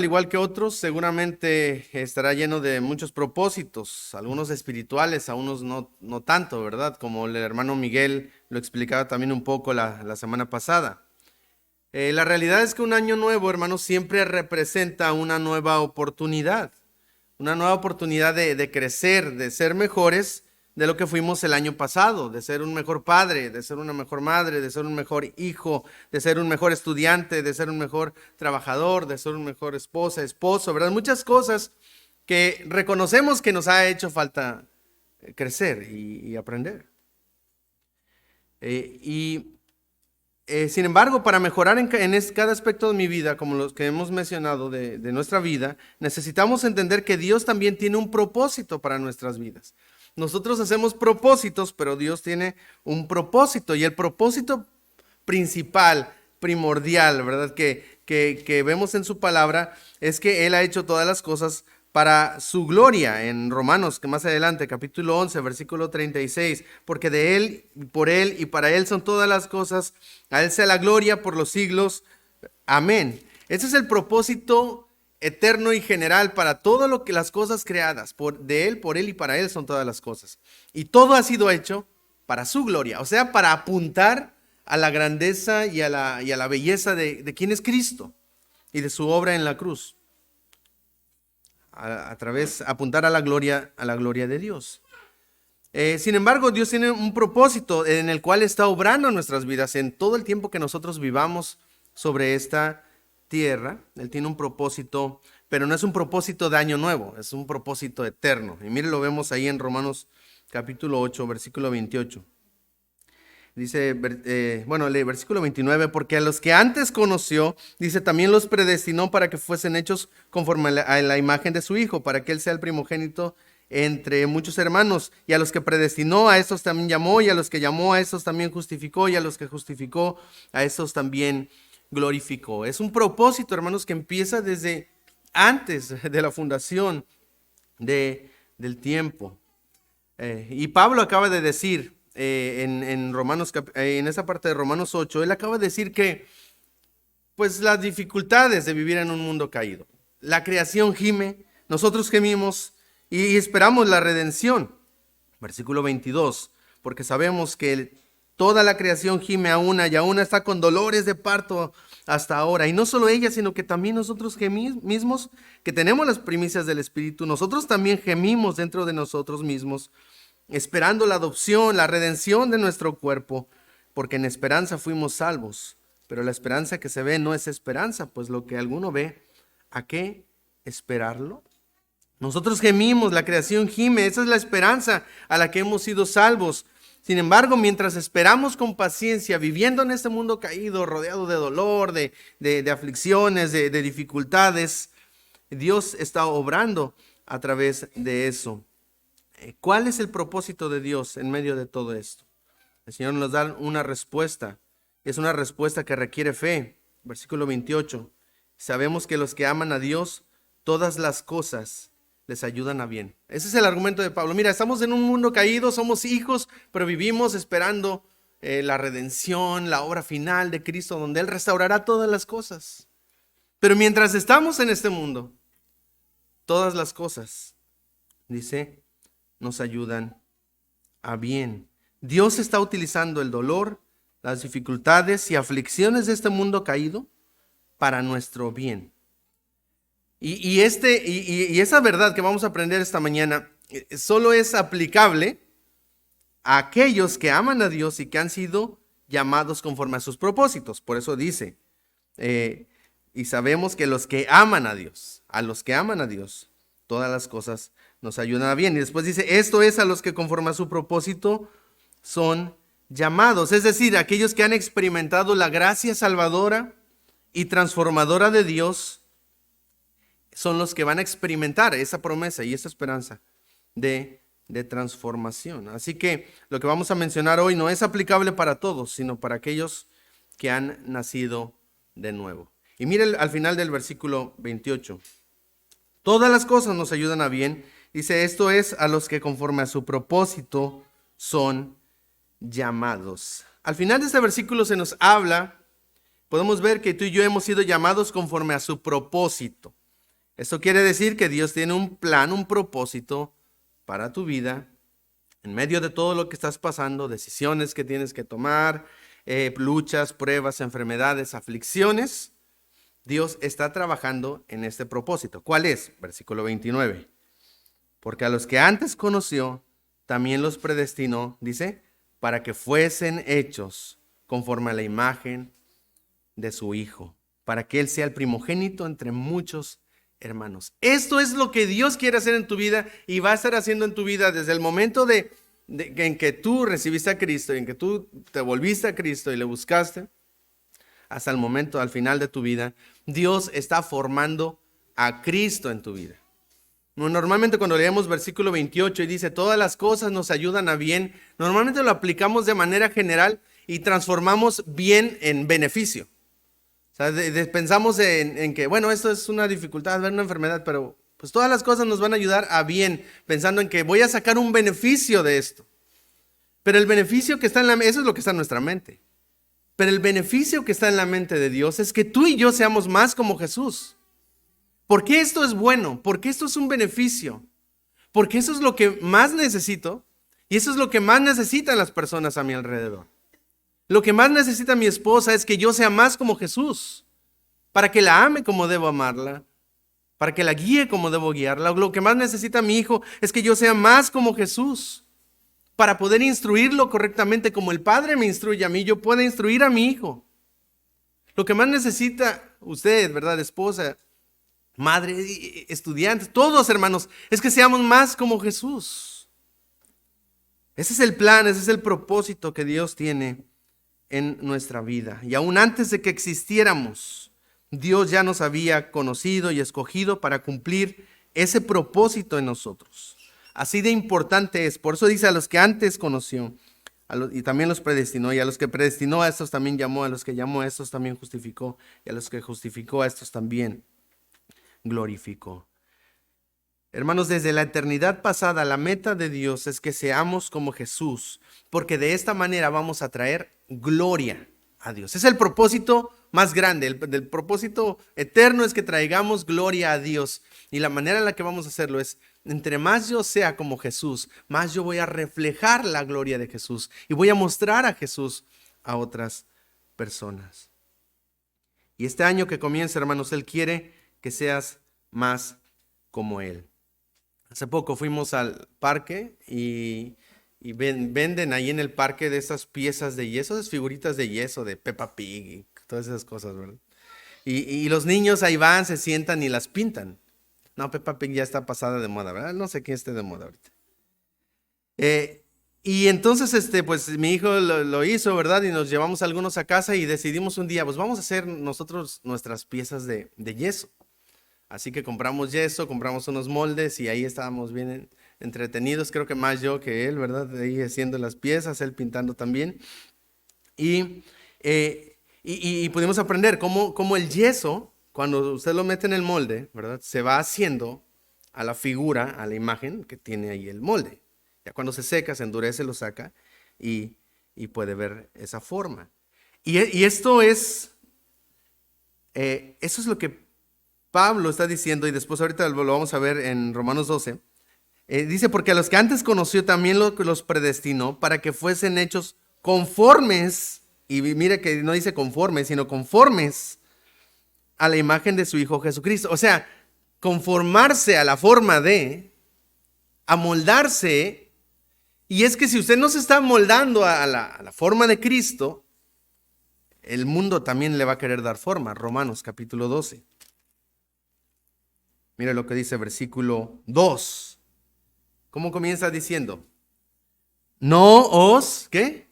al igual que otros, seguramente estará lleno de muchos propósitos, algunos espirituales, a unos no tanto, ¿verdad? Como el hermano Miguel lo explicaba también un poco la semana pasada. La realidad es que un año nuevo, hermanos, siempre representa una nueva oportunidad de crecer, de ser mejores de lo que fuimos el año pasado, de ser un mejor padre, de ser una mejor madre, de ser un mejor hijo, de ser un mejor estudiante, de ser un mejor trabajador, de ser un mejor esposa, esposo, ¿verdad? Muchas cosas que reconocemos que nos ha hecho falta crecer y aprender. Sin embargo, para mejorar cada aspecto de mi vida, como los que hemos mencionado de nuestra vida, necesitamos entender que Dios también tiene un propósito para nuestras vidas. Nosotros hacemos propósitos, pero Dios tiene un propósito, y el propósito principal, primordial, ¿verdad? Que vemos en su palabra es que Él ha hecho todas las cosas para su gloria, en Romanos, que más adelante, capítulo 11, versículo 36, porque de Él, por Él y para Él son todas las cosas, a Él sea la gloria por los siglos. Amén. Ese es el propósito eterno y general para todo lo que las cosas creadas, de Él, por Él y para Él son todas las cosas. Y todo ha sido hecho para su gloria, o sea, para apuntar a la grandeza y a la belleza de quién es Cristo y de su obra en la cruz. Apuntar a la gloria de Dios. Sin embargo, Dios tiene un propósito en el cual está obrando en nuestras vidas en todo el tiempo que nosotros vivamos sobre esta tierra. Él tiene un propósito, pero no es un propósito de año nuevo, es un propósito eterno. Y mire, lo vemos ahí en Romanos capítulo 8, versículo 28. Dice, lee versículo 29, porque a los que antes conoció, dice, también los predestinó para que fuesen hechos conforme a la imagen de su Hijo, para que Él sea el primogénito entre muchos hermanos. Y a los que predestinó, a estos también llamó, y a los que llamó, a estos también justificó, y a los que justificó, a estos también glorificó. Es un propósito, hermanos, que empieza desde antes de la fundación del tiempo. Y Pablo acaba de decir, en Romanos, en esa parte de Romanos 8, él acaba de decir que pues las dificultades de vivir en un mundo caído. La creación gime, nosotros gemimos y esperamos la redención. Versículo 22, porque sabemos que toda la creación gime a una y a una está con dolores de parto hasta ahora. Y no solo ella, sino que también nosotros mismos, que tenemos las primicias del Espíritu, nosotros también gemimos dentro de nosotros mismos, esperando la adopción, la redención de nuestro cuerpo, porque en esperanza fuimos salvos. Pero la esperanza que se ve no es esperanza, pues lo que alguno ve, ¿a qué esperarlo? Nosotros gemimos, la creación gime, esa es la esperanza a la que hemos sido salvos. Sin embargo, mientras esperamos con paciencia, viviendo en este mundo caído, rodeado de dolor, de aflicciones, de dificultades, Dios está obrando a través de eso. ¿Cuál es el propósito de Dios en medio de todo esto? El Señor nos da una respuesta. Es una respuesta que requiere fe. Versículo 28. Sabemos que los que aman a Dios, todas las cosas les ayudan a bien. Ese es el argumento de Pablo. Mira, estamos en un mundo caído, somos hijos, pero vivimos esperando la redención, la obra final de Cristo, donde Él restaurará todas las cosas. Pero mientras estamos en este mundo, todas las cosas, dice, nos ayudan a bien. Dios está utilizando el dolor, las dificultades y aflicciones de este mundo caído para nuestro bien. Y esa verdad que vamos a aprender esta mañana solo es aplicable a aquellos que aman a Dios y que han sido llamados conforme a sus propósitos. Por eso dice, y sabemos que los que aman a Dios, todas las cosas nos ayudan a bien. Y después dice, esto es a los que conforme a su propósito son llamados. Es decir, aquellos que han experimentado la gracia salvadora y transformadora de Dios son los que van a experimentar esa promesa y esa esperanza de transformación. Así que lo que vamos a mencionar hoy no es aplicable para todos, sino para aquellos que han nacido de nuevo. Y mire al final del versículo 28. Todas las cosas nos ayudan a bien. Dice, esto es a los que conforme a su propósito son llamados. Al final de este versículo se nos habla, podemos ver que tú y yo hemos sido llamados conforme a su propósito. Esto quiere decir que Dios tiene un plan, un propósito para tu vida, en medio de todo lo que estás pasando, decisiones que tienes que tomar, luchas, pruebas, enfermedades, aflicciones. Dios está trabajando en este propósito. ¿Cuál es? Versículo 29. Porque a los que antes conoció, también los predestinó, dice, para que fuesen hechos conforme a la imagen de su Hijo, para que Él sea el primogénito entre muchos hermanos. Esto es lo que Dios quiere hacer en tu vida y va a estar haciendo en tu vida desde el momento en que tú recibiste a Cristo, en que tú te volviste a Cristo y le buscaste, hasta el momento, al final de tu vida. Dios está formando a Cristo en tu vida. Normalmente cuando leemos versículo 28 y dice, todas las cosas nos ayudan a bien, normalmente lo aplicamos de manera general y transformamos bien en beneficio. O sea, pensamos en que, bueno, esto es una dificultad, una enfermedad, pero pues todas las cosas nos van a ayudar a bien, pensando en que voy a sacar un beneficio de esto. Pero el beneficio que está en la mente, eso es lo que está en nuestra mente. Pero el beneficio que está en la mente de Dios es que tú y yo seamos más como Jesús. ¿Por qué esto es bueno? ¿Por qué esto es un beneficio? Porque eso es lo que más necesito y eso es lo que más necesitan las personas a mi alrededor. Lo que más necesita mi esposa es que yo sea más como Jesús, para que la ame como debo amarla, para que la guíe como debo guiarla. Lo que más necesita mi hijo es que yo sea más como Jesús, para poder instruirlo correctamente como el Padre me instruye a mí, yo pueda instruir a mi hijo. Lo que más necesita usted, ¿verdad? Esposa, madre, estudiantes, todos hermanos, es que seamos más como Jesús. Ese es el plan, ese es el propósito que Dios tiene en nuestra vida. Y aún antes de que existiéramos, Dios ya nos había conocido y escogido para cumplir ese propósito en nosotros. Así de importante es. Por eso dice a los que antes conoció y también los predestinó, y a los que predestinó a estos también llamó, a los que llamó a estos también justificó, y a los que justificó a estos también glorificó. Hermanos, desde la eternidad pasada, la meta de Dios es que seamos como Jesús, porque de esta manera vamos a traer gloria a Dios. Es el propósito más grande, el propósito eterno es que traigamos gloria a Dios. Y la manera en la que vamos a hacerlo es, entre más yo sea como Jesús, más yo voy a reflejar la gloria de Jesús y voy a mostrar a Jesús a otras personas. Y este año que comienza, hermanos, Él quiere que seas más como Él. Hace poco fuimos al parque y venden ahí en el parque de esas piezas de yeso, esas figuritas de yeso de Peppa Pig y todas esas cosas, ¿verdad? Y los niños ahí van, se sientan y las pintan. No, Peppa Pig ya está pasada de moda, ¿verdad? No sé quién esté de moda ahorita. Y entonces, pues mi hijo lo hizo, ¿verdad? Y nos llevamos algunos a casa y decidimos un día, pues vamos a hacer nosotros nuestras piezas de yeso. Así que compramos yeso, compramos unos moldes y ahí estábamos bien entretenidos, creo que más yo que él, ¿verdad? Ahí haciendo las piezas, él pintando también. Y pudimos aprender cómo el yeso, cuando usted lo mete en el molde, ¿verdad? Se va haciendo a la figura, a la imagen que tiene ahí el molde. Ya cuando se seca, se endurece, lo saca y puede ver esa forma. Y esto es, eso es lo que Pablo está diciendo, y después ahorita lo vamos a ver en Romanos 12. Dice, porque a los que antes conoció también los predestinó para que fuesen hechos conformes, y mire que no dice conformes, sino conformes a la imagen de su Hijo Jesucristo. O sea, conformarse a la forma de, amoldarse. Y es que si usted no se está moldando a la forma de Cristo, el mundo también le va a querer dar forma. Romanos capítulo 12. Mire lo que dice versículo 2. ¿Cómo comienza diciendo? No os, ¿qué?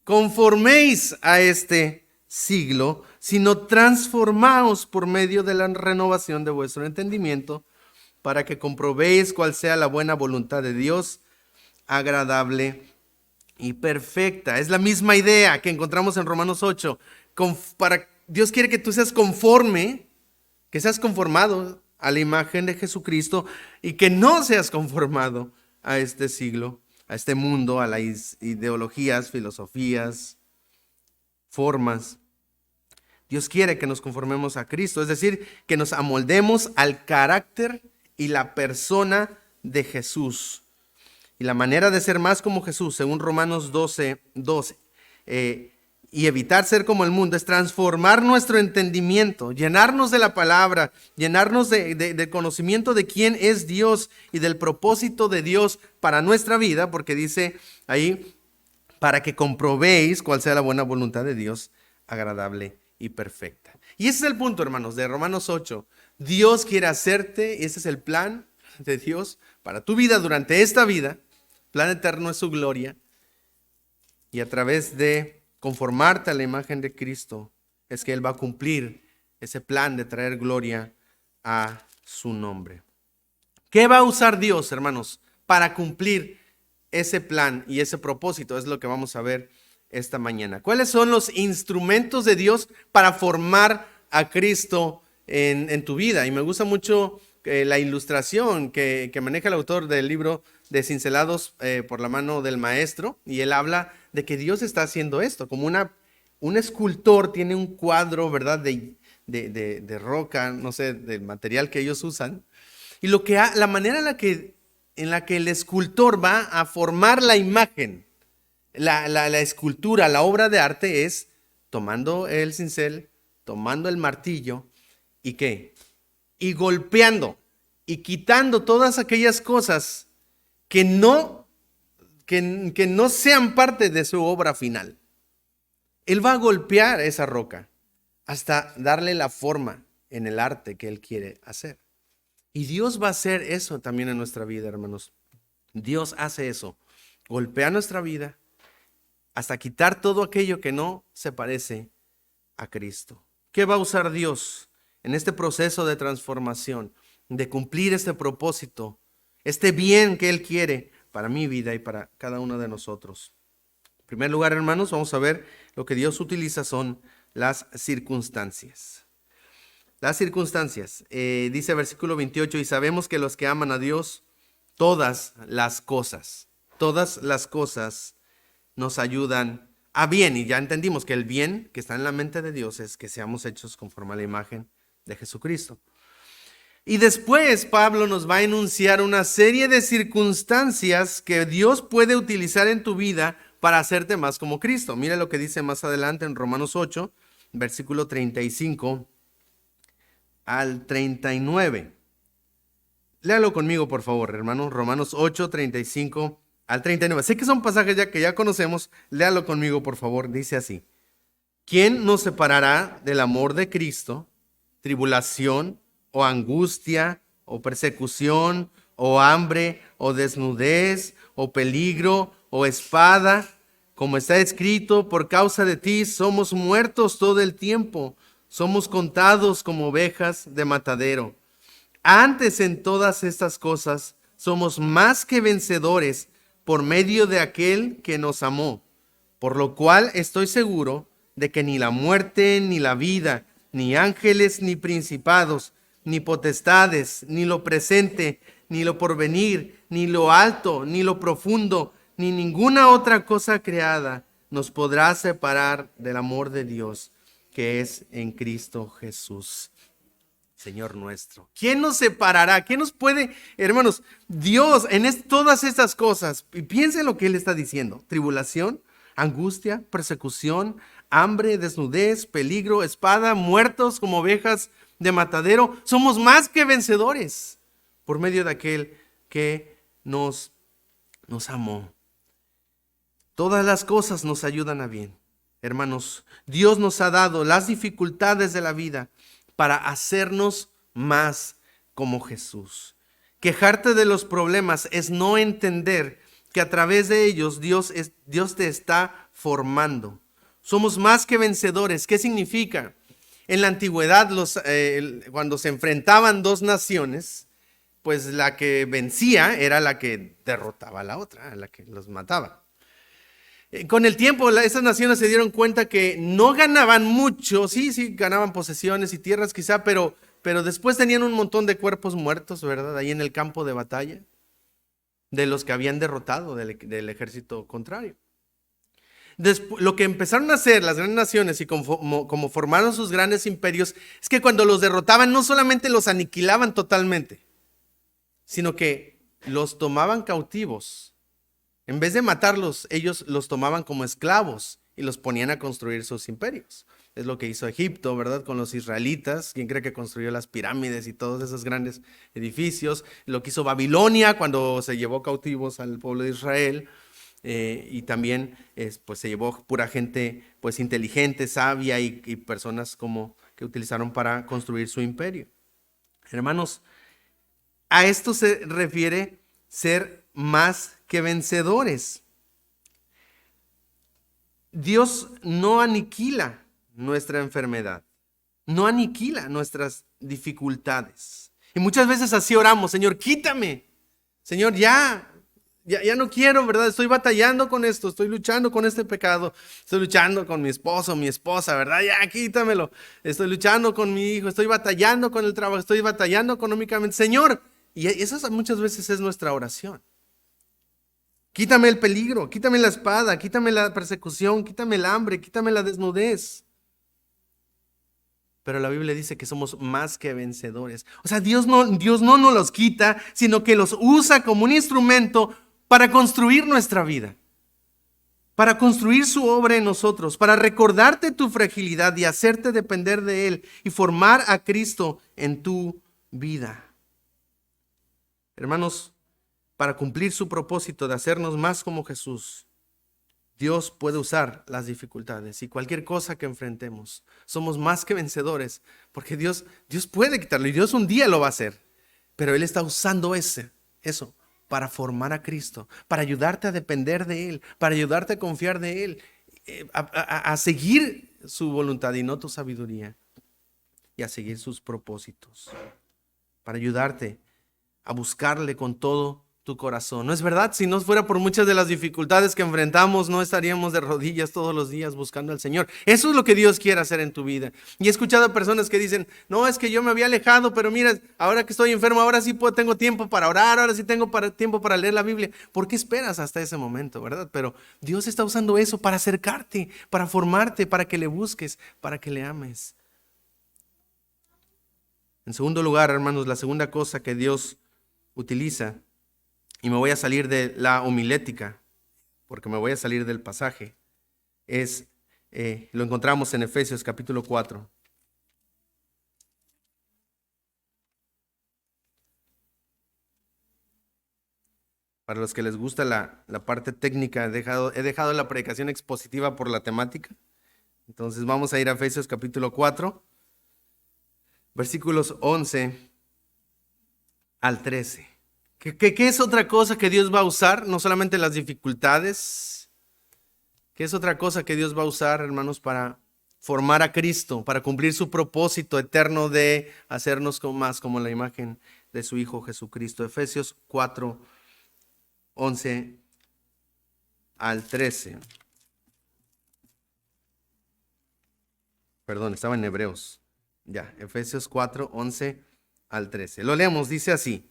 Conforméis a este siglo, sino transformaos por medio de la renovación de vuestro entendimiento, para que comprobéis cuál sea la buena voluntad de Dios, agradable y perfecta. Es la misma idea que encontramos en Romanos 8. Dios quiere que tú seas conforme, que seas conformado a la imagen de Jesucristo y que no seas conformado a este siglo, a este mundo, a las ideologías, filosofías, formas Dios quiere que nos conformemos a Cristo, es decir, que nos amoldemos al carácter y la persona de Jesús. Y la manera de ser más como Jesús, según Romanos 12, y evitar ser como el mundo, es transformar nuestro entendimiento, llenarnos de la palabra, llenarnos de conocimiento de quién es Dios y del propósito de Dios para nuestra vida, porque dice ahí, para que comprobéis cuál sea la buena voluntad de Dios, agradable y perfecta. Y ese es el punto, hermanos, de Romanos 8. Dios quiere hacerte, ese es el plan de Dios para tu vida durante esta vida. Plan eterno es su gloria. Y a través de conformarte a la imagen de Cristo, es que Él va a cumplir ese plan de traer gloria a su nombre. ¿Qué va a usar Dios, hermanos, para cumplir ese plan y ese propósito? Es lo que vamos a ver esta mañana. ¿Cuáles son los instrumentos de Dios para formar a Cristo en tu vida? Y me gusta mucho la ilustración que maneja el autor del libro de Cincelados por la mano del maestro, y él habla de que Dios está haciendo esto, como un escultor tiene un cuadro, ¿verdad?, de roca, no sé, del material que ellos usan, y la manera en la que el escultor va a formar la imagen, la escultura, la obra de arte, es tomando el cincel, tomando el martillo, ¿y qué? Y golpeando y quitando todas aquellas cosas que no sean parte de su obra final. Él va a golpear esa roca hasta darle la forma en el arte que Él quiere hacer. Y Dios va a hacer eso también en nuestra vida, hermanos. Dios hace eso. Golpea nuestra vida hasta quitar todo aquello que no se parece a Cristo. ¿Qué va a usar Dios en este proceso de transformación, de cumplir este propósito, este bien que Él quiere para mi vida y para cada uno de nosotros? En primer lugar, hermanos, vamos a ver lo que Dios utiliza son las circunstancias. Las circunstancias, dice versículo 28, y sabemos que los que aman a Dios, todas las cosas nos ayudan a bien. Y ya entendimos que el bien que está en la mente de Dios es que seamos hechos conforme a la imagen de Jesucristo. Y después Pablo nos va a enunciar una serie de circunstancias que Dios puede utilizar en tu vida para hacerte más como Cristo. Mira lo que dice más adelante en Romanos 8, versículo 35 al 39. Léalo conmigo, por favor, hermano. Romanos 8, 35 al 39. Sé que son pasajes que ya conocemos. Léalo conmigo, por favor. Dice así: ¿quién nos separará del amor de Cristo? ¿Tribulación, o angustia, o persecución, o hambre, o desnudez, o peligro, o espada? Como está escrito, por causa de ti somos muertos todo el tiempo, somos contados como ovejas de matadero. Antes, en todas estas cosas somos más que vencedores por medio de aquel que nos amó, por lo cual estoy seguro de que ni la muerte, ni la vida, ni ángeles, ni principados, ni potestades, ni lo presente, ni lo porvenir, ni lo alto, ni lo profundo, ni ninguna otra cosa creada nos podrá separar del amor de Dios que es en Cristo Jesús, Señor nuestro. ¿Quién nos separará? ¿Quién nos puede, hermanos? Dios en todas estas cosas, y piensen lo que Él está diciendo: tribulación, angustia, persecución, hambre, desnudez, peligro, espada, muertos como ovejas de matadero. Somos más que vencedores por medio de aquel que nos amó. Todas las cosas nos ayudan a bien. Hermanos, Dios nos ha dado las dificultades de la vida para hacernos más como Jesús. Quejarte de los problemas es no entender que a través de ellos Dios te está formando. Somos más que vencedores. ¿Qué significa? En la antigüedad, cuando se enfrentaban dos naciones, pues la que vencía era la que derrotaba a la otra, la que los mataba. Con el tiempo, esas naciones se dieron cuenta que no ganaban mucho. Sí, ganaban posesiones y tierras quizá, pero después tenían un montón de cuerpos muertos, ¿verdad? Ahí en el campo de batalla, de los que habían derrotado del ejército contrario. Lo que empezaron a hacer las grandes naciones y como formaron sus grandes imperios, es que cuando los derrotaban no solamente los aniquilaban totalmente, sino que los tomaban cautivos. En vez de matarlos, ellos los tomaban como esclavos y los ponían a construir sus imperios. Es lo que hizo Egipto, ¿verdad? Con los israelitas. ¿Quién cree que construyó las pirámides y todos esos grandes edificios? Lo que hizo Babilonia cuando se llevó cautivos al pueblo de Israel. Y también pues se llevó pura gente pues inteligente, sabia y personas como que utilizaron para construir su imperio. Hermanos, a esto se refiere ser más que vencedores. Dios no aniquila nuestra enfermedad, no aniquila nuestras dificultades. Y muchas veces así oramos: Señor, quítame. Señor, ya no quiero, ¿verdad? Estoy batallando con esto, estoy luchando con este pecado, estoy luchando con mi esposo, mi esposa, ¿verdad? Ya quítamelo. Estoy luchando con mi hijo, estoy batallando con el trabajo, estoy batallando económicamente. Señor, y eso muchas veces es nuestra oración. Quítame el peligro, quítame la espada, quítame la persecución, quítame el hambre, quítame la desnudez. Pero la Biblia dice que somos más que vencedores. O sea, Dios no nos los quita, sino que los usa como un instrumento para construir nuestra vida, para construir su obra en nosotros, para recordarte tu fragilidad y hacerte depender de Él y formar a Cristo en tu vida. Hermanos, para cumplir su propósito de hacernos más como Jesús, Dios puede usar las dificultades y cualquier cosa que enfrentemos. Somos más que vencedores porque Dios puede quitarlo y Dios un día lo va a hacer. Pero Él está usando eso para formar a Cristo, para ayudarte a depender de Él, para ayudarte a confiar de Él, a seguir su voluntad y no tu sabiduría, y a seguir sus propósitos, para ayudarte a buscarle con todo tu corazón. ¿No es verdad? Si no fuera por muchas de las dificultades que enfrentamos, no estaríamos de rodillas todos los días buscando al Señor. Eso es lo que Dios quiere hacer en tu vida. Y he escuchado a personas que dicen: no, es que yo me había alejado, pero mira, ahora que estoy enfermo, ahora sí tengo tiempo para orar, ahora sí tengo tiempo para leer la Biblia. ¿Por qué esperas hasta ese momento, verdad? Pero Dios está usando eso para acercarte, para formarte, para que le busques, para que le ames. En segundo lugar, hermanos, la segunda cosa que Dios utiliza, y me voy a salir de la homilética, porque me voy a salir del pasaje, lo encontramos en Efesios capítulo 4. Para los que les gusta la parte técnica, he dejado la predicación expositiva por la temática. Entonces vamos a ir a Efesios capítulo 4, versículos 11 al 13. ¿Qué es otra cosa que Dios va a usar? No solamente las dificultades. ¿Qué es otra cosa que Dios va a usar, hermanos, para formar a Cristo, para cumplir su propósito eterno de hacernos más como la imagen de su Hijo Jesucristo? Efesios 4, 11 al 13. Perdón, estaba en Hebreos. Ya, Efesios 4, 11 al 13. Lo leemos, dice así: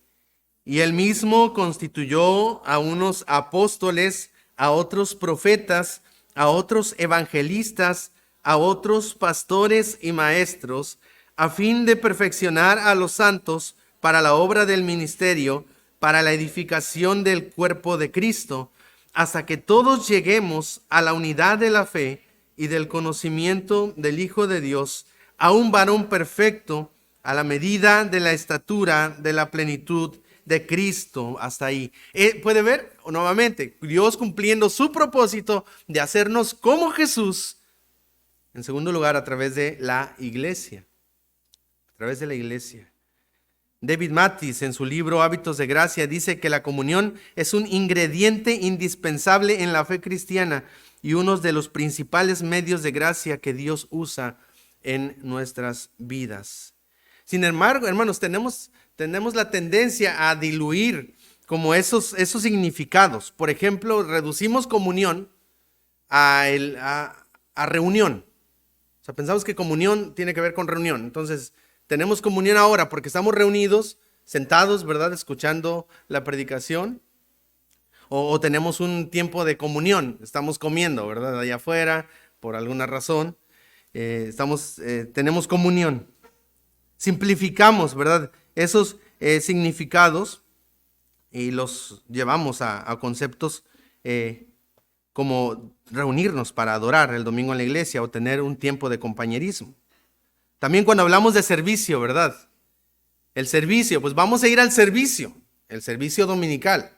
y él mismo constituyó a unos apóstoles, a otros profetas, a otros evangelistas, a otros pastores y maestros, a fin de perfeccionar a los santos para la obra del ministerio, para la edificación del cuerpo de Cristo, hasta que todos lleguemos a la unidad de la fe y del conocimiento del Hijo de Dios, a un varón perfecto, a la medida de la estatura de la plenitud de Cristo. Hasta ahí. ¿Puede ver? Nuevamente, Dios cumpliendo su propósito de hacernos como Jesús. En segundo lugar, a través de la iglesia. A través de la iglesia. David Mathis, en su libro Hábitos de Gracia, dice que la comunión es un ingrediente indispensable en la fe cristiana y uno de los principales medios de gracia que Dios usa en nuestras vidas. Sin embargo, hermanos, tenemos la tendencia a diluir como esos significados. Por ejemplo, reducimos comunión a reunión. O sea, pensamos que comunión tiene que ver con reunión. Entonces, tenemos comunión ahora porque estamos reunidos, sentados, ¿verdad?, escuchando la predicación. O tenemos un tiempo de comunión, estamos comiendo, ¿verdad? Allá afuera, por alguna razón, tenemos comunión. Simplificamos, ¿verdad? Esos significados y los llevamos a conceptos como reunirnos para adorar el domingo en la iglesia o tener un tiempo de compañerismo. También cuando hablamos de servicio, ¿verdad? El servicio, pues vamos a ir al servicio, el servicio dominical,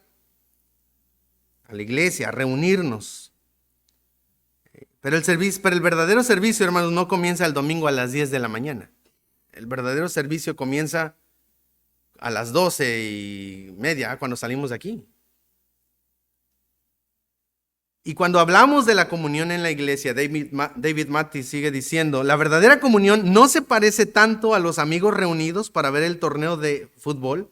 a la iglesia, a reunirnos. Pero el verdadero servicio, hermanos, no comienza el domingo a las 10 de la mañana. El verdadero servicio comienza a las 12:30, cuando salimos de aquí. Y cuando hablamos de la comunión en la iglesia, David Mathis sigue diciendo, la verdadera comunión no se parece tanto a los amigos reunidos para ver el torneo de fútbol,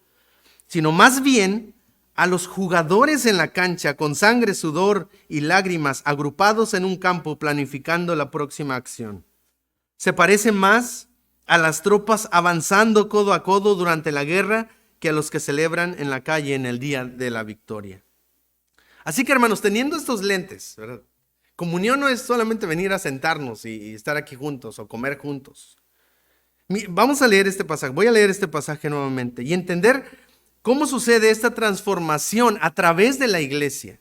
sino más bien a los jugadores en la cancha con sangre, sudor y lágrimas agrupados en un campo planificando la próxima acción. Se parece más a las tropas avanzando codo a codo durante la guerra que a los que celebran en la calle en el día de la victoria. Así que, hermanos, teniendo estos lentes, ¿verdad? Comunión no es solamente venir a sentarnos y estar aquí juntos o comer juntos. Vamos a leer este pasaje, voy a leer este pasaje nuevamente y entender cómo sucede esta transformación a través de la iglesia.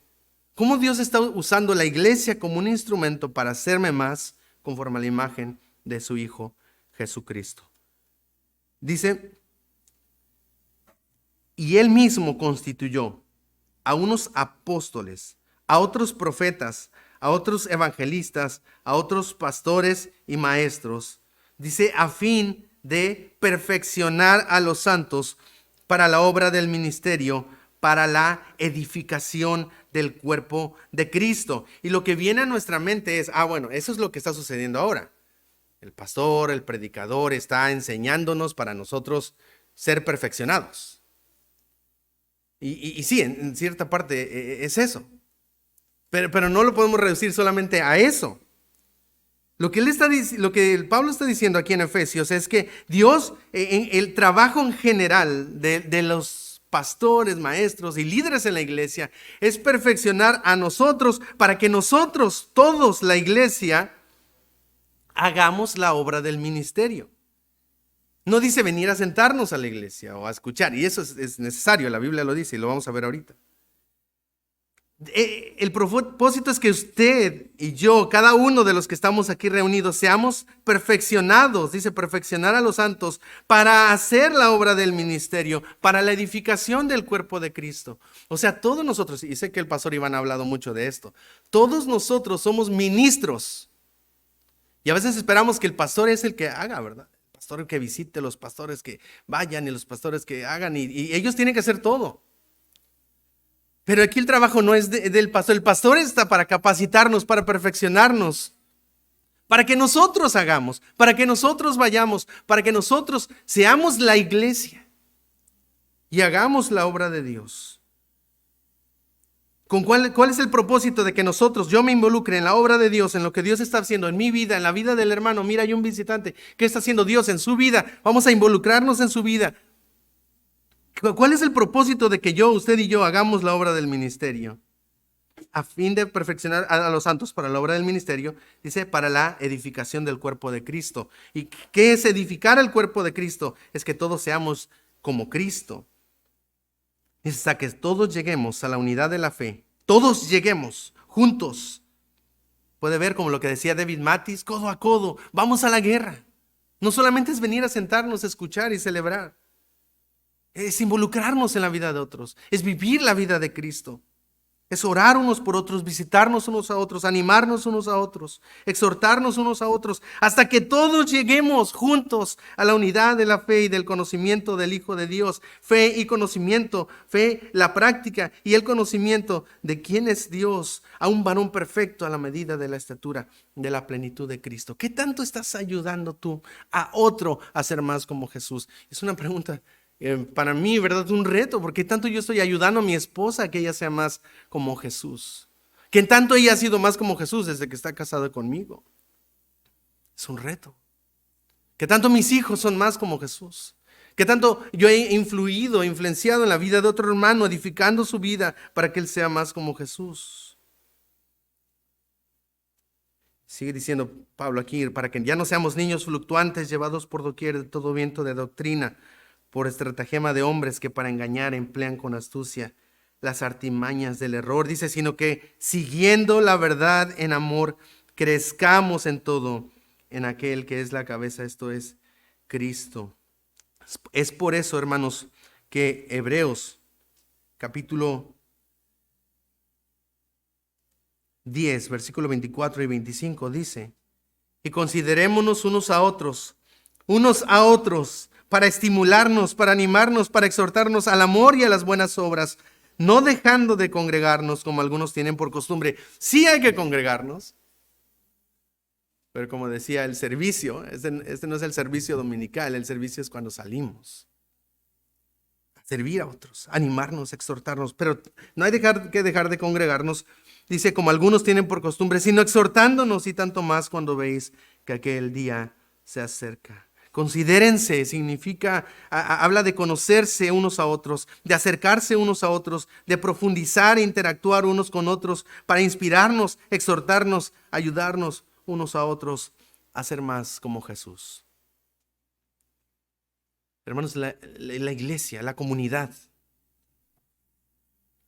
Cómo Dios está usando la iglesia como un instrumento para hacerme más conforme a la imagen de su Hijo Jesucristo. Dice, y Él mismo constituyó a unos apóstoles, a otros profetas, a otros evangelistas, a otros pastores y maestros. Dice, a fin de perfeccionar a los santos para la obra del ministerio, para la edificación del cuerpo de Cristo. Y lo que viene a nuestra mente es, bueno, eso es lo que está sucediendo ahora. El pastor, el predicador está enseñándonos para nosotros ser perfeccionados. Y sí, en cierta parte es eso. Pero no lo podemos reducir solamente a eso. Lo que Pablo está diciendo aquí en Efesios es que Dios, el trabajo en general de los pastores, maestros y líderes en la iglesia, es perfeccionar a nosotros para que nosotros, todos la iglesia, hagamos la obra del ministerio. No dice venir a sentarnos a la iglesia o a escuchar, y eso es necesario, la Biblia lo dice y lo vamos a ver ahorita. El propósito es que usted y yo, cada uno de los que estamos aquí reunidos, seamos perfeccionados, dice perfeccionar a los santos, para hacer la obra del ministerio, para la edificación del cuerpo de Cristo. O sea, todos nosotros, y sé que el pastor Iván ha hablado mucho de esto, todos nosotros somos ministros. Y a veces esperamos que el pastor es el que haga, ¿verdad? El pastor que visite, los pastores que vayan y los pastores que hagan, y ellos tienen que hacer todo. Pero aquí el trabajo no es del pastor. El pastor está para capacitarnos, para perfeccionarnos, para que nosotros hagamos, para que nosotros vayamos, para que nosotros seamos la iglesia y hagamos la obra de Dios. ¿Cuál es el propósito de que yo me involucre en la obra de Dios, en lo que Dios está haciendo en mi vida, en la vida del hermano? Mira, hay un visitante. ¿Qué está haciendo Dios en su vida? Vamos a involucrarnos en su vida. ¿Cuál es el propósito de que usted y yo hagamos la obra del ministerio? A fin de perfeccionar a los santos para la obra del ministerio, dice, para la edificación del cuerpo de Cristo. ¿Y qué es edificar el cuerpo de Cristo? Es que todos seamos como Cristo. Es hasta que todos lleguemos a la unidad de la fe. Todos lleguemos juntos. Puede ver como lo que decía David Mathis, codo a codo. Vamos a la guerra. No solamente es venir a sentarnos, a escuchar y celebrar. Es involucrarnos en la vida de otros. Es vivir la vida de Cristo. Es orar unos por otros, visitarnos unos a otros, animarnos unos a otros, exhortarnos unos a otros, hasta que todos lleguemos juntos a la unidad de la fe y del conocimiento del Hijo de Dios. Fe y conocimiento, fe, la práctica y el conocimiento de quién es Dios, a un varón perfecto a la medida de la estatura de la plenitud de Cristo. ¿Qué tanto estás ayudando tú a otro a ser más como Jesús? Es una pregunta para mí, ¿verdad? Un reto, porque tanto yo estoy ayudando a mi esposa a que ella sea más como Jesús. Que en tanto ella ha sido más como Jesús desde que está casada conmigo. Es un reto. Que tanto mis hijos son más como Jesús. ¿Qué tanto yo he influenciado en la vida de otro hermano, edificando su vida para que él sea más como Jesús? Sigue diciendo Pablo aquí, para que ya no seamos niños fluctuantes, llevados por doquier de todo viento de doctrina, por estratagema de hombres que para engañar emplean con astucia las artimañas del error. Dice, sino que siguiendo la verdad en amor, crezcamos en todo, en aquel que es la cabeza, esto es Cristo. Es por eso, hermanos, que Hebreos capítulo 10, versículo 24 y 25 dice, y considerémonos unos a otros, para estimularnos, para animarnos, para exhortarnos al amor y a las buenas obras, no dejando de congregarnos como algunos tienen por costumbre. Sí hay que congregarnos, pero como decía, el servicio, este no es el servicio dominical, el servicio es cuando salimos a servir a otros, animarnos, exhortarnos, pero no hay que dejar de congregarnos, dice, como algunos tienen por costumbre, sino exhortándonos y tanto más cuando veis que aquel día se acerca. Considérense, significa, habla de conocerse unos a otros, de acercarse unos a otros, de profundizar e interactuar unos con otros para inspirarnos, exhortarnos, ayudarnos unos a otros a ser más como Jesús. Hermanos, la iglesia, la comunidad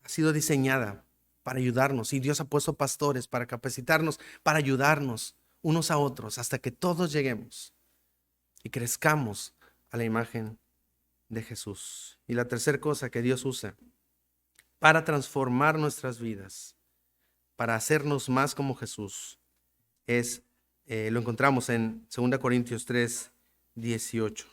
ha sido diseñada para ayudarnos y Dios ha puesto pastores para capacitarnos, para ayudarnos unos a otros hasta que todos lleguemos y crezcamos a la imagen de Jesús. Y la tercera cosa que Dios usa para transformar nuestras vidas, para hacernos más como Jesús, es, lo encontramos en 2 Corintios 3, 18.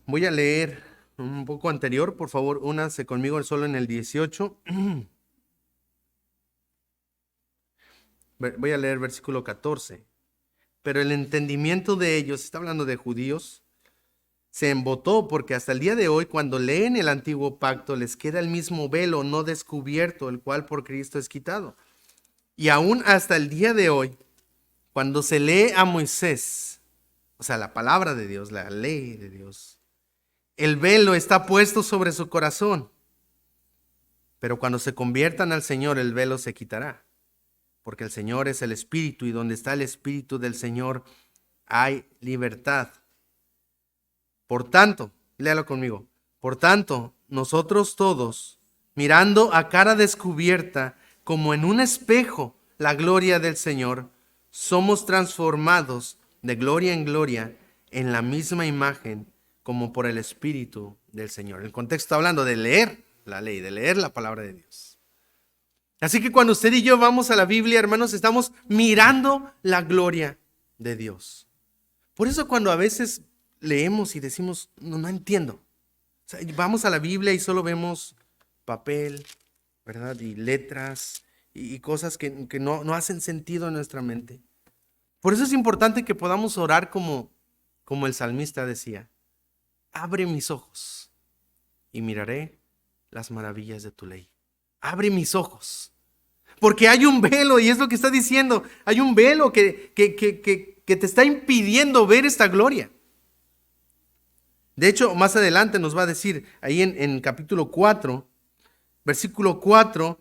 Voy a leer un poco anterior, por favor, únanse conmigo solo en el 18. Voy a leer versículo 14. Pero el entendimiento de ellos, está hablando de judíos, se embotó porque hasta el día de hoy, cuando leen el antiguo pacto, les queda el mismo velo no descubierto, el cual por Cristo es quitado. Y aún hasta el día de hoy, cuando se lee a Moisés, o sea, la palabra de Dios, la ley de Dios, el velo está puesto sobre su corazón. Pero cuando se conviertan al Señor, el velo se quitará. Porque el Señor es el Espíritu y donde está el Espíritu del Señor hay libertad. Por tanto, léalo conmigo. Por tanto, nosotros todos, mirando a cara descubierta, como en un espejo, la gloria del Señor, somos transformados de gloria en gloria en la misma imagen como por el Espíritu del Señor. El contexto está hablando de leer la ley, de leer la palabra de Dios. Así que cuando usted y yo vamos a la Biblia, hermanos, estamos mirando la gloria de Dios. Por eso cuando a veces leemos y decimos, no entiendo. O sea, vamos a la Biblia y solo vemos papel, ¿verdad? Y letras y cosas que no hacen sentido en nuestra mente. Por eso es importante que podamos orar como el salmista decía. Abre mis ojos y miraré las maravillas de tu ley. Abre mis ojos. Porque hay un velo, y es lo que está diciendo. Hay un velo que te está impidiendo ver esta gloria. De hecho, más adelante nos va a decir, ahí en capítulo 4, versículo 4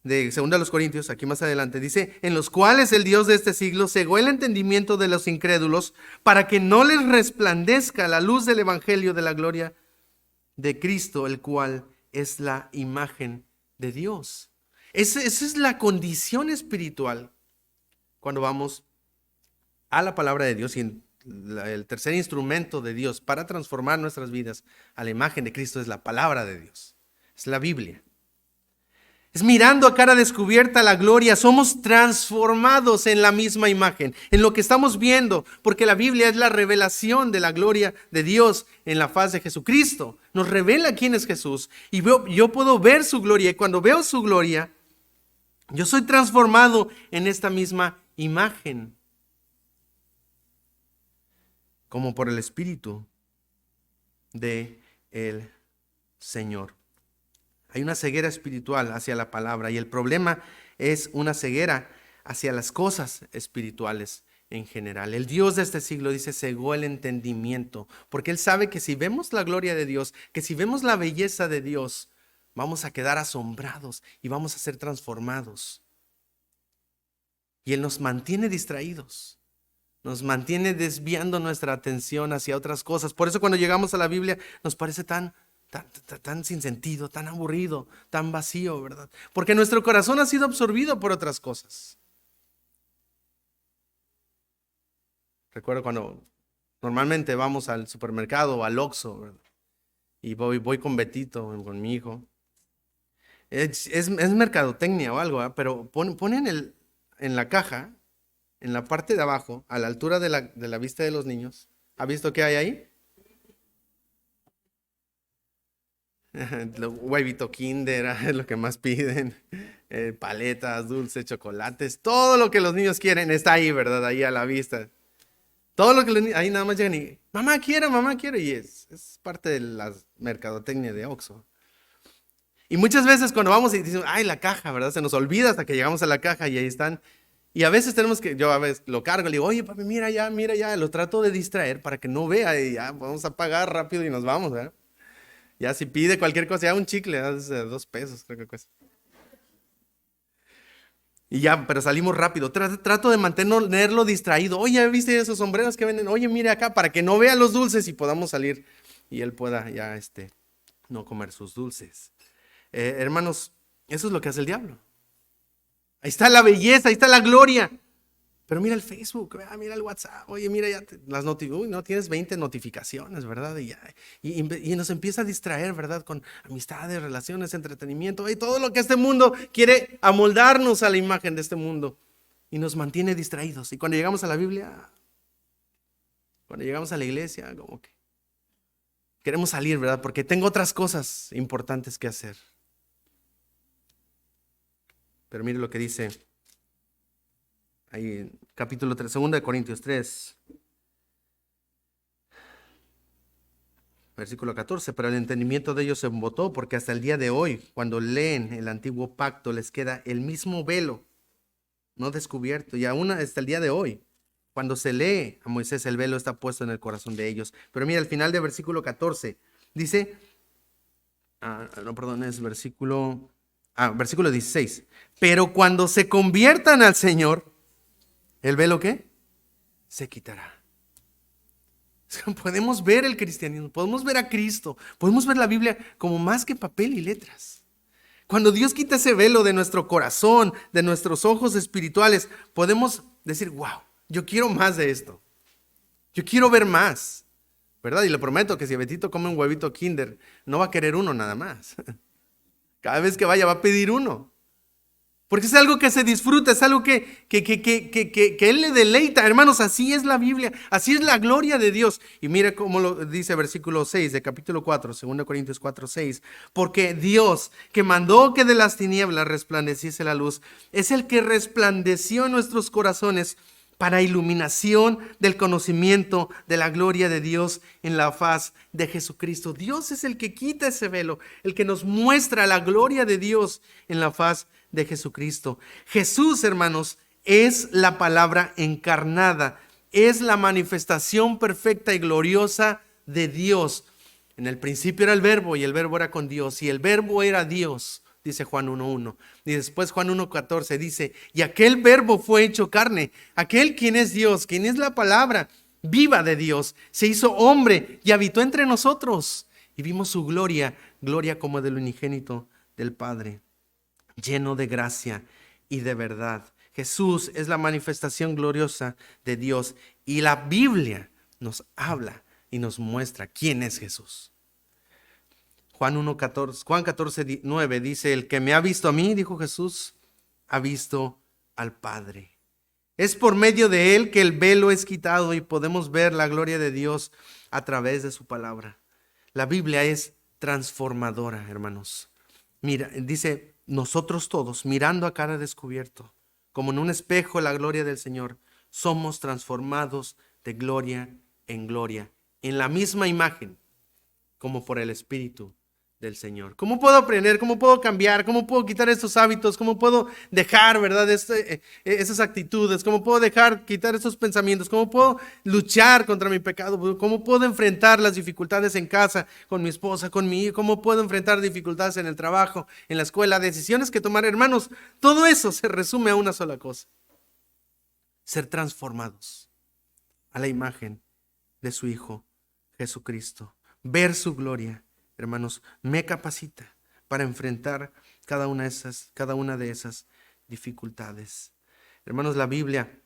de 2 Corintios, aquí más adelante, dice, en los cuales el Dios de este siglo cegó el entendimiento de los incrédulos para que no les resplandezca la luz del evangelio de la gloria de Cristo, el cual es la imagen de Dios. Esa es la condición espiritual cuando vamos a la palabra de Dios, y el tercer instrumento de Dios para transformar nuestras vidas a la imagen de Cristo es la palabra de Dios, es la Biblia. Es mirando a cara descubierta la gloria, somos transformados en la misma imagen, en lo que estamos viendo, porque la Biblia es la revelación de la gloria de Dios en la faz de Jesucristo. Nos revela quién es Jesús y yo puedo ver su gloria, y cuando veo su gloria, yo soy transformado en esta misma imagen, como por el Espíritu de el Señor. Hay una ceguera espiritual hacia la palabra y el problema es una ceguera hacia las cosas espirituales en general. El Dios de este siglo, dice, cegó el entendimiento, porque Él sabe que si vemos la gloria de Dios, que si vemos la belleza de Dios, vamos a quedar asombrados y vamos a ser transformados. Y Él nos mantiene distraídos, nos mantiene desviando nuestra atención hacia otras cosas. Por eso cuando llegamos a la Biblia nos parece tan sin sentido, tan aburrido, tan vacío, ¿verdad? Porque nuestro corazón ha sido absorbido por otras cosas. Recuerdo cuando normalmente vamos al supermercado o al Oxxo, ¿verdad? Y voy con Betito, con mi hijo. Es mercadotecnia o algo, ¿verdad? Pero ponen en la caja, en la parte de abajo, a la altura de la vista de los niños. ¿Ha visto qué hay ahí? Huevito Kinder es lo que más piden. Paletas, dulces, chocolates, todo lo que los niños quieren está ahí, ¿verdad? Ahí a la vista. Todo lo que los niños, ahí nada más llegan y, mamá quiero, y es parte de la mercadotecnia de Oxxo. Y muchas veces cuando vamos y decimos, ay, la caja, ¿verdad? Se nos olvida hasta que llegamos a la caja y ahí están. Y a veces yo a veces lo cargo, le digo, oye, papi, mira ya, lo trato de distraer para que no vea y ya, vamos a pagar rápido y nos vamos, ¿verdad? Ya si pide cualquier cosa, ya un chicle, es de $2, creo que cuesta. Y ya, pero salimos rápido. Trato de mantenerlo distraído. Oye, ¿viste esos sombreros que venden? Oye, mire acá, para que no vea los dulces y podamos salir. Y él pueda ya, no comer sus dulces. Hermanos, eso es lo que hace el diablo. Ahí está la belleza, ahí está la gloria. Pero mira el Facebook, mira el WhatsApp. Oye, mira ya las notificaciones. Uy, no tienes 20 notificaciones, ¿verdad? Y nos empieza a distraer, ¿verdad? Con amistades, relaciones, entretenimiento. Y todo lo que este mundo quiere amoldarnos a la imagen de este mundo. Y nos mantiene distraídos. Y cuando llegamos a la Biblia, cuando llegamos a la iglesia, como que queremos salir, ¿verdad? Porque tengo otras cosas importantes que hacer. Pero mire lo que dice ahí, capítulo 3, 2 de Corintios 3, versículo 14. Pero el entendimiento de ellos se embotó, porque hasta el día de hoy, cuando leen el antiguo pacto, les queda el mismo velo, no descubierto. Y aún hasta el día de hoy, cuando se lee a Moisés, el velo está puesto en el corazón de ellos. Pero mira, al final del versículo 14, dice, es versículo 16. Pero cuando se conviertan al Señor, ¿el velo qué? Se quitará. Podemos ver el cristianismo, podemos ver a Cristo, podemos ver la Biblia como más que papel y letras. Cuando Dios quita ese velo de nuestro corazón, de nuestros ojos espirituales, podemos decir, wow, yo quiero más de esto. Yo quiero ver más, ¿verdad? Y le prometo que si Betito come un huevito Kinder, no va a querer uno nada más. Cada vez que vaya va a pedir uno. Porque es algo que se disfruta, es algo que Él le deleita. Hermanos, así es la Biblia, así es la gloria de Dios. Y mira cómo lo dice versículo 6 de capítulo 4, 2 Corintios 4, 6. Porque Dios, que mandó que de las tinieblas resplandeciese la luz, es el que resplandeció en nuestros corazones para iluminación del conocimiento de la gloria de Dios en la faz de Jesucristo. Dios es el que quita ese velo, el que nos muestra la gloria de Dios en la faz de Jesucristo. Jesús, hermanos, es la palabra encarnada, es la manifestación perfecta y gloriosa de Dios. En el principio era el verbo y el verbo era con Dios y el verbo era Dios, dice Juan 1:1. Y después Juan 1:14 dice, y aquel verbo fue hecho carne, aquel quien es Dios, quien es la palabra viva de Dios, se hizo hombre y habitó entre nosotros. Y vimos su gloria, gloria como del unigénito del Padre, lleno de gracia y de verdad. Jesús es la manifestación gloriosa de Dios y la Biblia nos habla y nos muestra quién es Jesús. Juan 14:9 dice, el que me ha visto a mí, dijo Jesús, ha visto al Padre. Es por medio de él que el velo es quitado y podemos ver la gloria de Dios a través de su palabra. La Biblia es transformadora, hermanos. Mira, dice, nosotros todos, mirando a cara descubierto, como en un espejo la gloria del Señor, somos transformados de gloria en gloria, en la misma imagen como por el Espíritu del Señor. ¿Cómo puedo aprender? ¿Cómo puedo cambiar? ¿Cómo puedo quitar estos hábitos? ¿Cómo puedo dejar, verdad, esas actitudes? ¿Cómo puedo quitar estos pensamientos? ¿Cómo puedo luchar contra mi pecado? ¿Cómo puedo enfrentar las dificultades en casa, con mi esposa, con mi hijo? ¿Cómo puedo enfrentar dificultades en el trabajo, en la escuela? Decisiones que tomar, hermanos. Todo eso se resume a una sola cosa: ser transformados a la imagen de su Hijo Jesucristo. Ver su gloria, hermanos, me capacita para enfrentar cada una de esas dificultades. Hermanos, la Biblia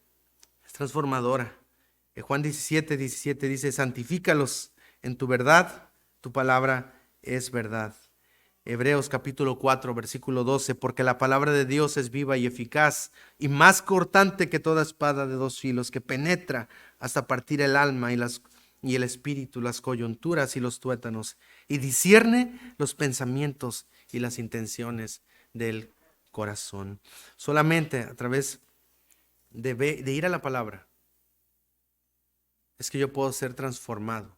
es transformadora. Juan 17:17 dice: santifícalos en tu verdad, tu palabra es verdad. Hebreos capítulo 4, versículo 12: porque la palabra de Dios es viva y eficaz y más cortante que toda espada de dos filos, que penetra hasta partir el alma y el espíritu, las coyunturas y los tuétanos, y discierne los pensamientos y las intenciones del corazón. Solamente a través de ir a la palabra es que yo puedo ser transformado,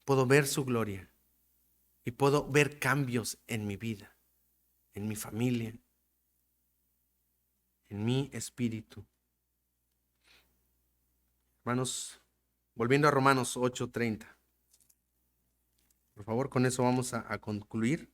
puedo ver su gloria y puedo ver cambios en mi vida, en mi familia, en mi espíritu. Hermanos, volviendo a Romanos 8:30. Por favor, con eso vamos a concluir.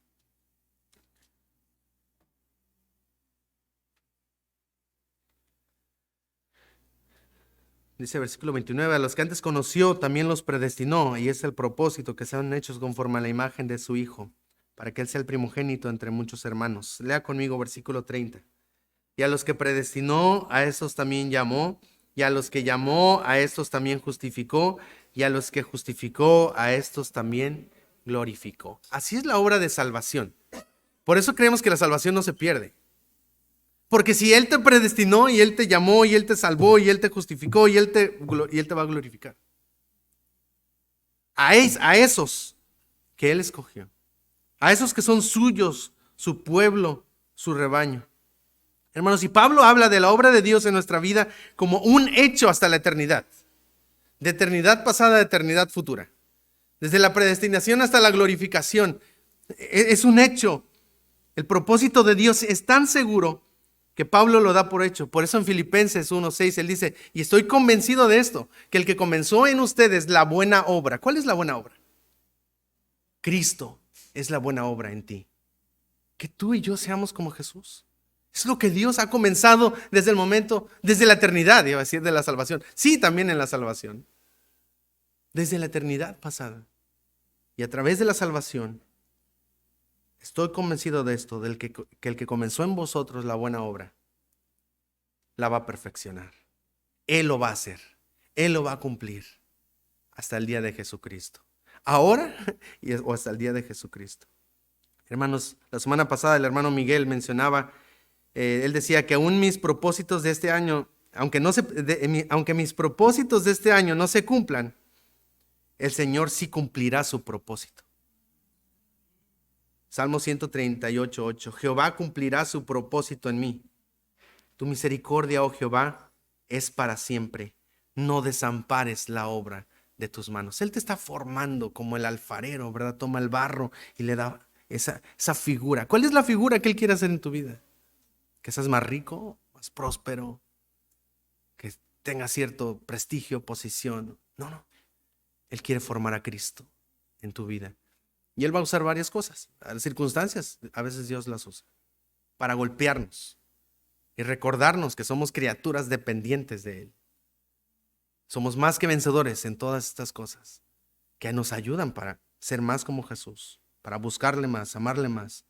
Dice versículo 29: a los que antes conoció también los predestinó, y es el propósito, que sean hechos conforme a la imagen de su Hijo, para que Él sea el primogénito entre muchos hermanos. Lea conmigo versículo 30. Y a los que predestinó, a esos también llamó, y a los que llamó, a estos también justificó, y a los que justificó, a estos también glorificó. Así es la obra de salvación. Por eso creemos que la salvación no se pierde. Porque si Él te predestinó y Él te llamó y Él te salvó y Él te justificó y Él te va a glorificar. A esos que Él escogió, a esos que son suyos, su pueblo, su rebaño. Hermanos, y Pablo habla de la obra de Dios en nuestra vida como un hecho hasta la eternidad. De eternidad pasada a eternidad futura. Desde la predestinación hasta la glorificación. Es un hecho. El propósito de Dios es tan seguro que Pablo lo da por hecho. Por eso en Filipenses 1:6 él dice: y estoy convencido de esto, que el que comenzó en ustedes la buena obra. ¿Cuál es la buena obra? Cristo es la buena obra en ti. Que tú y yo seamos como Jesús. Es lo que Dios ha comenzado desde el momento, desde la eternidad, iba a decir, de la salvación. Sí, también en la salvación. Desde la eternidad pasada. Y a través de la salvación, estoy convencido de esto, que el que comenzó en vosotros la buena obra, la va a perfeccionar. Él lo va a hacer. Él lo va a cumplir hasta el día de Jesucristo. Ahora o hasta el día de Jesucristo. Hermanos, la semana pasada el hermano Miguel mencionaba, él decía que aún mis propósitos de este año, aunque mis propósitos de este año no se cumplan, el Señor sí cumplirá su propósito. Salmo 138:8: Jehová cumplirá su propósito en mí. Tu misericordia, oh Jehová, es para siempre. No desampares la obra de tus manos. Él te está formando como el alfarero, ¿verdad? Toma el barro y le da esa figura. ¿Cuál es la figura que Él quiere hacer en tu vida? Que seas más rico, más próspero, que tengas cierto prestigio, posición. No. Él quiere formar a Cristo en tu vida. Y Él va a usar varias cosas. Las circunstancias, a veces Dios las usa para golpearnos y recordarnos que somos criaturas dependientes de Él. Somos más que vencedores en todas estas cosas que nos ayudan para ser más como Jesús, para buscarle más, amarle más.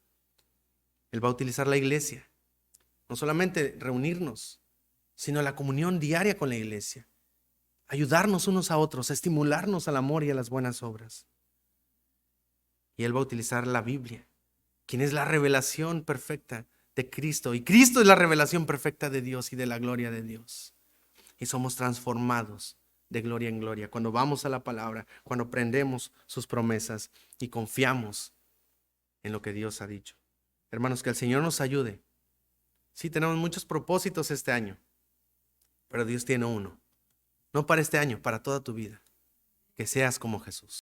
Él va a utilizar la iglesia, no solamente reunirnos, sino la comunión diaria con la iglesia, ayudarnos unos a otros, estimularnos al amor y a las buenas obras. Y Él va a utilizar la Biblia, quien es la revelación perfecta de Cristo, y Cristo es la revelación perfecta de Dios y de la gloria de Dios. Y somos transformados de gloria en gloria cuando vamos a la palabra, cuando aprendemos sus promesas y confiamos en lo que Dios ha dicho. Hermanos, que el Señor nos ayude. Sí, tenemos muchos propósitos este año, pero Dios tiene uno. No para este año, para toda tu vida. Que seas como Jesús.